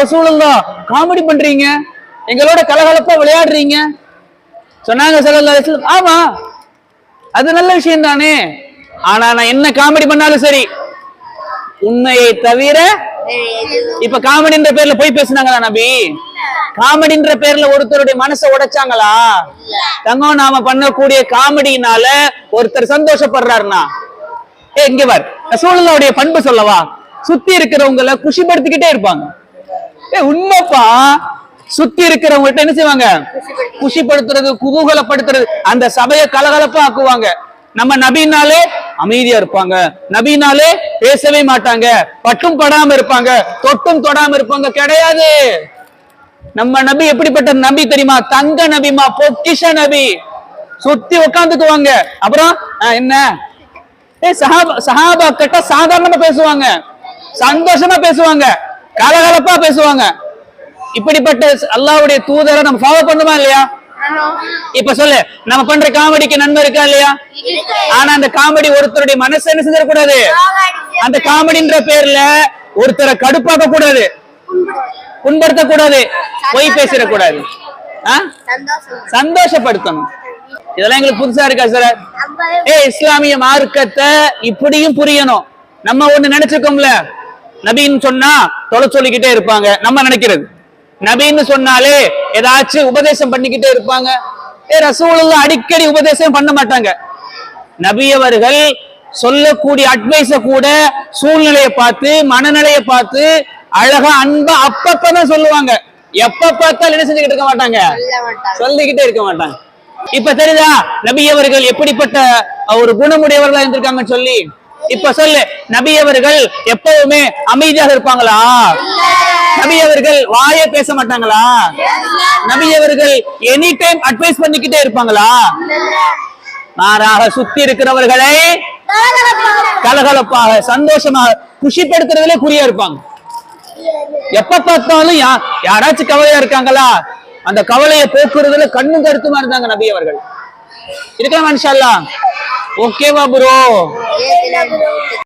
ரசூலுல்லாஹ் comedy பண்றீங்க, எங்களோட கலகலப்பா விளையாடுறீங்க சொன்னாங்க ஸல்லல்லாஹு அலைஹி வஸல்லம். ஆமா, அது நல்ல விஷயம் தானே. ஆனா நான் என்ன காமெடி பண்ணாலும் சரி, உண்மையை தவிர. இப்ப காமெடின்ற பேர்ல போய் பேசினாங்களா நபி? காமெடின்ற பேர்ல ஒருத்தருடைய மனசை உடைச்சாங்களா? தங்கம், நாம பண்ணக்கூடிய காமெடினால ஒருத்தர் சந்தோஷப்படுறாருன்னா, இங்க பார், ரசூலுல்லாஹ்வுடைய பண்பு சொல்லவா, சுத்தி இருக்கிறவங்களை குஷிப்படுத்திக்கிட்டே இருப்பாங்க. உண்மைப்பா, சுத்தி இருக்கிறவங்கள்ட்ட என்ன செய்வாங்க? குஷிப்படுத்துறது, குதூகலப்படுத்துறது, அந்த சபையை கலகலப்பா ஆக்குவாங்க. நம்ம நபினாலே அமைதியா இருப்பாங்க, நபினாலே பேசவே மாட்டாங்க, பட்டும் படாம இருப்பாங்க, தொட்டும் தொடாம இருப்பாங்க. கிடையாது. நம்ம நபி எப்படிப்பட்ட நபி தெரியுமா? தங்க நபிமா, பொக்கிஷ நபி. சுத்தி உட்காந்துக்குவாங்க. அப்புறம் என்ன, சஹாபா கிட்ட சாதாரணமா பேசுவாங்க, சந்தோஷமா பேசுவாங்க, கலகலப்பா பேசுவாங்க. இப்படிப்பட்ட அல்லாஹ்வுடைய தூதரை நம்ம ஃபாலோ பண்ணுமா இல்லையா? இப்ப சொல்லு, நம்ம பண்ற காமெடிக்கு நன்மை இருக்கா இல்லையா? ஆனா அந்த காமெடி ஒருத்தருடைய மனசை என்ன செஞ்சிடக்கூடாது. அந்த காமெடின்ற பேர்ல ஒருத்தரை கடுப்பாக்க கூடாது, புண்படுத்த கூடாது, பொய் பேசிடக்கூடாது, சந்தோஷப்படுத்தணும். இதெல்லாம் எங்களுக்கு புதுசா இருக்கா சார்? இஸ்லாமிய மார்க்கத்தை இப்படியும் புரியணும். நம்ம ஒண்ணு நினைச்சுக்கோம்ல, நபின்னு சொன்னா தொலை சொல்லிக்கிட்டே இருப்பாங்க நம்ம நினைக்கிறது. நபின்னு சொன்னாலே ஏதாச்சும் உபதேசம் பண்ணிக்கிட்டே இருப்பாங்க. ரசூலுல்லாஹ் அடிக்கடி உபதேசம் பண்ண மாட்டாங்க. நபி அவர்கள் சொல்லக்கூடிய அட்வைஸ கூட சூழ்நிலையை பார்த்து, மனநிலையை பார்த்து, அழகா அன்பா அப்பப்பதான் சொல்லுவாங்க. எப்ப பார்த்தாலும் என்ன செஞ்சுக்கிட்டு இருக்க மாட்டாங்க, சொல்லிக்கிட்டே இருக்க மாட்டாங்க. இப்ப தெரியுதா நபி அவர்கள் எப்படிப்பட்ட ஒரு குணமுடையவர்களா இருந்திருக்காங்கன்னு சொல்லி? இப்ப சொல்லு, நபி அவர்கள் எப்பவுமே அமைதியாக இருப்பாங்களா? நபி அவர்கள் வாயை பேச மாட்டாங்களா? நபி அவர்கள் எனி டைம் அட்வைஸ் பண்ணிக்கிட்டே இருப்பாங்களா? மாறாக சுத்தி இருக்கிறவர்களை கலகலப்பாக, சந்தோஷமாக, குஷிப்படுத்துறதுல குறியா இருப்பாங்க. எப்ப பார்த்தாலும் யாராச்சும் கவலையா இருக்காங்களா, அந்த கவலையை போக்குறதுல கண்ணும் கருத்துமா இருந்தாங்க நபி அவர்கள். இருக்கலாம் இன்ஷா அல்லாஹ். ஓகேவா ப்ரோ?